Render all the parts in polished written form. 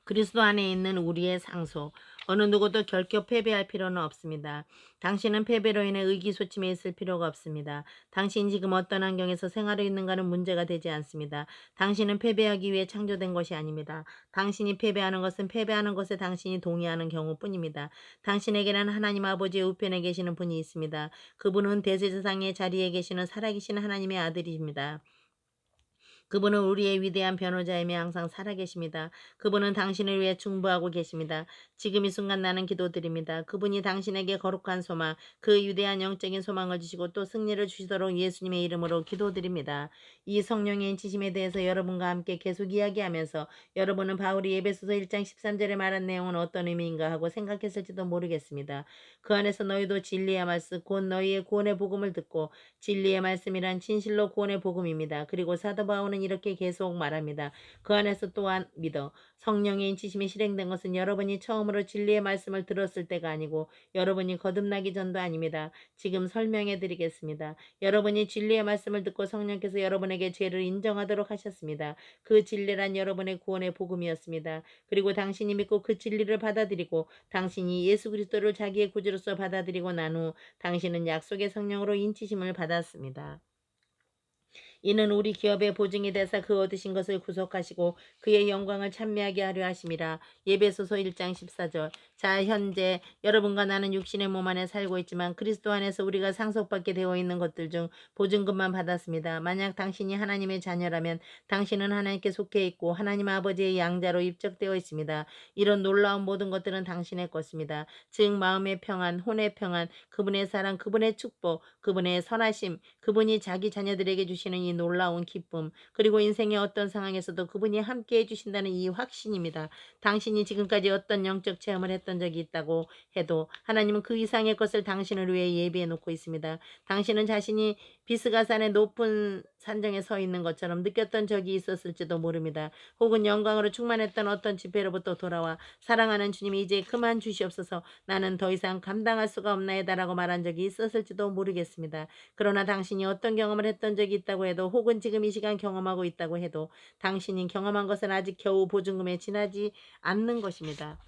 그리스도 안에 있는 우리의 상속. 어느 누구도 결코 패배할 필요는 없습니다. 당신은 패배로 인해 의기소침해 있을 필요가 없습니다. 당신이 지금 어떤 환경에서 생활하고 있는가는 문제가 되지 않습니다. 당신은 패배하기 위해 창조된 것이 아닙니다. 당신이 패배하는 것은 패배하는 것에 당신이 동의하는 경우뿐입니다. 당신에게는 하나님 아버지의 우편에 계시는 분이 있습니다. 그분은 대제사장의 자리에 계시는 살아계신 하나님의 아들이십니다. 그분은 우리의 위대한 변호자이며 항상 살아계십니다. 그분은 당신을 위해 중보하고 계십니다. 지금 이 순간 나는 기도드립니다. 그분이 당신에게 거룩한 소망, 그 위대한 영적인 소망을 주시고 또 승리를 주시도록 예수님의 이름으로 기도드립니다. 이 성령의 인치심에 대해서 여러분과 함께 계속 이야기하면서 여러분은 바울이 에베소서 1장 13절에 말한 내용은 어떤 의미인가 하고 생각했을지도 모르겠습니다. 그 안에서 너희도 진리의 말씀, 곧 너희의 구원의 복음을 듣고 진리의 말씀이란 진실로 구원의 복음입니다. 그리고 사도 바울은 이렇게 계속 말합니다. 그 안에서 또한 믿어. 성령의 인치심이 실행된 것은 여러분이 처음으로 진리의 말씀을 들었을 때가 아니고 여러분이 거듭나기 전도 아닙니다. 지금 설명해 드리겠습니다. 여러분이 진리의 말씀을 듣고 성령께서 여러분에게 죄를 인정하도록 하셨습니다. 그 진리란 여러분의 구원의 복음이었습니다. 그리고 당신이 믿고 그 진리를 받아들이고 당신이 예수 그리스도를 자기의 구주로서 받아들이고 난 후 당신은 약속의 성령으로 인치심을 받았습니다. 이는 우리 기업의 보증이 되사 그 얻으신 것을 구속하시고 그의 영광을 찬미하게 하려 하심이라. 예배소서 1장 14절. 자, 현재 여러분과 나는 육신의 몸 안에 살고 있지만 그리스도 안에서 우리가 상속받게 되어 있는 것들 중 보증금만 받았습니다. 만약 당신이 하나님의 자녀라면 당신은 하나님께 속해 있고 하나님 아버지의 양자로 입적되어 있습니다. 이런 놀라운 모든 것들은 당신의 것입니다. 즉 마음의 평안, 혼의 평안, 그분의 사랑, 그분의 축복, 그분의 선하심, 그분이 자기 자녀들에게 주시는 이 놀라운 기쁨, 그리고 인생의 어떤 상황에서도 그분이 함께 해주신다는 이 확신입니다. 당신이 지금까지 어떤 영적 체험을 했던 적이 있다고 해도 하나님은 그 이상의 것을 당신을 위해 예비해 놓고 있습니다. 당신은 자신이 비스가산의 높은 산정에 서 있는 것처럼 느꼈던 적이 있었을지도 모릅니다. 혹은 영광으로 충만했던 어떤 집회로부터 돌아와 사랑하는 주님이 이제 그만 주시옵소서, 나는 더 이상 감당할 수가 없나이다라고 말한 적이 있었을지도 모르겠습니다. 그러나 당신이 어떤 경험을 했던 적이 있다고 해도 혹은 지금 이 시간 경험하고 있다고 해도 당신이 경험한 것은 아직 겨우 보증금에 지나지 않는 것입니다.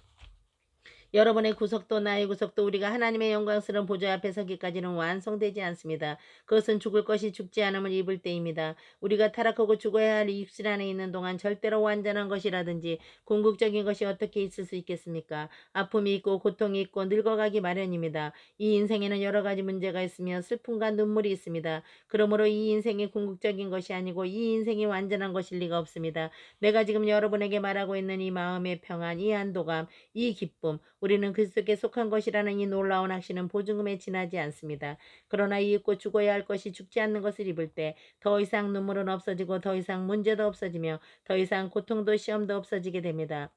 여러분의 구속도 나의 구속도 우리가 하나님의 영광스러운 보좌 앞에 서기까지는 완성되지 않습니다. 그것은 죽을 것이 죽지 않음을 입을 때입니다. 우리가 타락하고 죽어야 할 이 육신 안에 있는 동안 절대로 완전한 것이라든지 궁극적인 것이 어떻게 있을 수 있겠습니까? 아픔이 있고 고통이 있고 늙어가기 마련입니다. 이 인생에는 여러 가지 문제가 있으며 슬픔과 눈물이 있습니다. 그러므로 이 인생이 궁극적인 것이 아니고 이 인생이 완전한 것일 리가 없습니다. 내가 지금 여러분에게 말하고 있는 이 마음의 평안, 이 안도감, 이 기쁨, 우리는 그리스도께 속한 것이라는 이 놀라운 확신은 보증금에 지나지 않습니다. 그러나 이 입고 죽어야 할 것이 죽지 않는 것을 입을 때 더 이상 눈물은 없어지고 더 이상 문제도 없어지며 더 이상 고통도 시험도 없어지게 됩니다.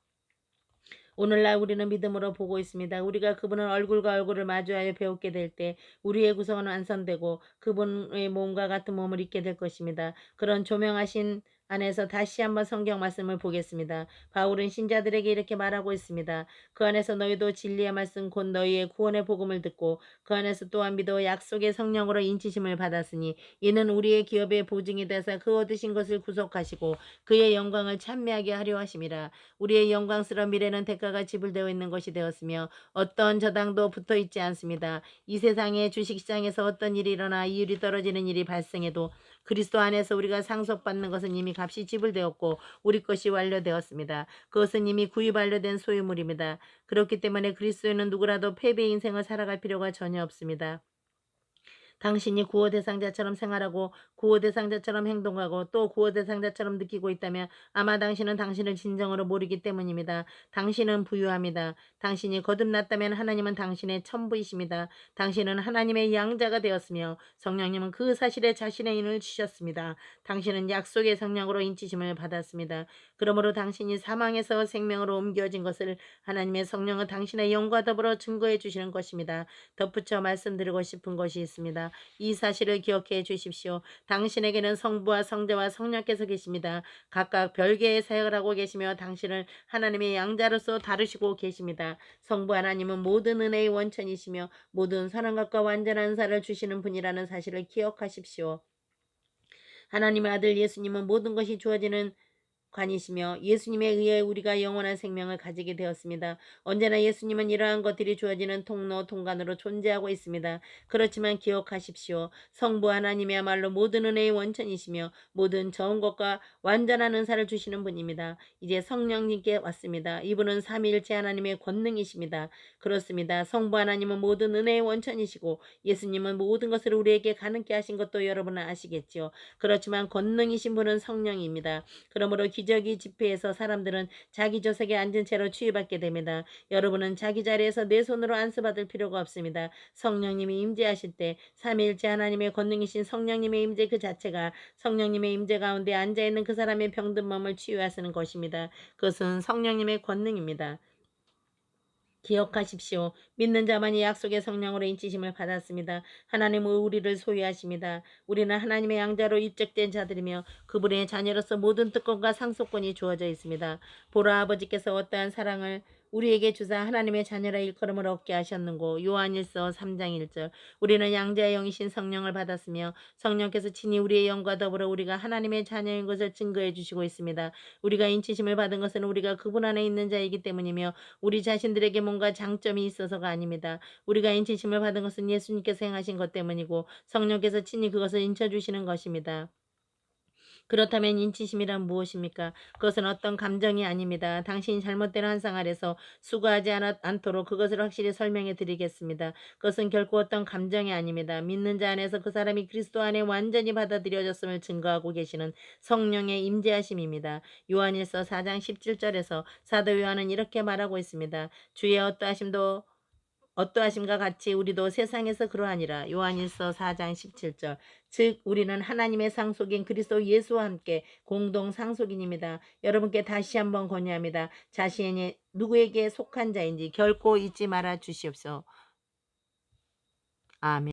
오늘날 우리는 믿음으로 보고 있습니다. 우리가 그분을 얼굴과 얼굴을 마주하여 배우게 될 때 우리의 구성은 완성되고 그분의 몸과 같은 몸을 입게 될 것입니다. 그런 조명하신 안에서 다시 한번 성경 말씀을 보겠습니다. 바울은 신자들에게 이렇게 말하고 있습니다. 그 안에서 너희도 진리의 말씀 곧 너희의 구원의 복음을 듣고 그 안에서 또한 믿어 약속의 성령으로 인치심을 받았으니 이는 우리의 기업의 보증이 되사 그 얻으신 것을 구속하시고 그의 영광을 찬미하게 하려 하심이라. 우리의 영광스러운 미래는 대가가 지불되어 있는 것이 되었으며 어떤 저당도 붙어 있지 않습니다. 이 세상의 주식시장에서 어떤 일이 일어나 이율이 떨어지는 일이 발생해도 그리스도 안에서 우리가 상속받는 것은 이미 값이 지불되었고 우리 것이 완료되었습니다. 그것은 이미 구입 완료된 소유물입니다. 그렇기 때문에 그리스도에는 누구라도 패배 인생을 살아갈 필요가 전혀 없습니다. 당신이 구호 대상자처럼 생활하고 구호 대상자처럼 행동하고 또 구호 대상자처럼 느끼고 있다면 아마 당신은 당신을 진정으로 모르기 때문입니다. 당신은 부유합니다. 당신이 거듭났다면 하나님은 당신의 천부이십니다. 당신은 하나님의 양자가 되었으며 성령님은 그 사실에 자신의 인을 주셨습니다. 당신은 약속의 성령으로 인치심을 받았습니다. 그러므로 당신이 사망에서 생명으로 옮겨진 것을 하나님의 성령은 당신의 영과 더불어 증거해 주시는 것입니다. 덧붙여 말씀드리고 싶은 것이 있습니다. 이 사실을 기억해 주십시오. 당신에게는 성부와 성자와 성령께서 계십니다. 각각 별개의 사역을 하고 계시며 당신을 하나님의 양자로서 다루시고 계십니다. 성부 하나님은 모든 은혜의 원천이시며 모든 선한 것과 완전한 사를 주시는 분이라는 사실을 기억하십시오. 하나님의 아들 예수님은 모든 것이 주어지는 관이시며 예수님에 의해 우리가 영원한 생명을 가지게 되었습니다. 언제나 예수님은 이러한 것들이 주어지는 통로, 통간으로 존재하고 있습니다. 그렇지만 기억하십시오. 성부 하나님이야말로 모든 은혜의 원천이시며 모든 좋은 것과 완전한 은사를 주시는 분입니다. 이제 성령님께 왔습니다. 이분은 삼위일체 하나님의 권능이십니다. 그렇습니다. 성부 하나님은 모든 은혜의 원천이시고 예수님은 모든 것을 우리에게 가능케 하신 것도 여러분은 아시겠지요. 그렇지만 권능이신 분은 성령입니다. 그러므로 기저귀 집회에서 사람들은 자기 좌석에 앉은 채로 치유받게 됩니다. 여러분은 자기 자리에서 내 손으로 안수받을 필요가 없습니다. 성령님이 임재하실 때 삼위일체 하나님의 권능이신 성령님의 임재 그 자체가 성령님의 임재 가운데 앉아있는 그 사람의 병든 몸을 치유하시는 것입니다. 그것은 성령님의 권능입니다. 기억하십시오. 믿는 자만이 약속의 성령으로 인치심을 받았습니다. 하나님은 우리를 소유하십니다. 우리는 하나님의 양자로 입적된 자들이며 그분의 자녀로서 모든 특권과 상속권이 주어져 있습니다. 보라, 아버지께서 어떠한 사랑을 우리에게 주사 하나님의 자녀라 일컬음을 얻게 하셨는고. 요한일서 3장 1절. 우리는 양자의 영이신 성령을 받았으며 성령께서 친히 우리의 영과 더불어 우리가 하나님의 자녀인 것을 증거해 주시고 있습니다. 우리가 인치심을 받은 것은 우리가 그분 안에 있는 자이기 때문이며 우리 자신들에게 뭔가 장점이 있어서가 아닙니다. 우리가 인치심을 받은 것은 예수님께서 행하신 것 때문이고 성령께서 친히 그것을 인쳐주시는 것입니다. 그렇다면 인치심이란 무엇입니까? 그것은 어떤 감정이 아닙니다. 당신이 잘못된 환상 아래서 수고하지 않도록 그것을 확실히 설명해 드리겠습니다. 그것은 결코 어떤 감정이 아닙니다. 믿는 자 안에서 그 사람이 그리스도 안에 완전히 받아들여졌음을 증거하고 계시는 성령의 임재하심입니다. 요한일서 4장 17절에서 사도 요한은 이렇게 말하고 있습니다. 주의 어떠하심과 같이 우리도 세상에서 그러하니라. 요한일서 4장 17절. 즉 우리는 하나님의 상속인 그리스도 예수와 함께 공동 상속인입니다. 여러분께 다시 한번 권유합니다. 자신이 누구에게 속한 자인지 결코 잊지 말아 주시옵소서. 아멘.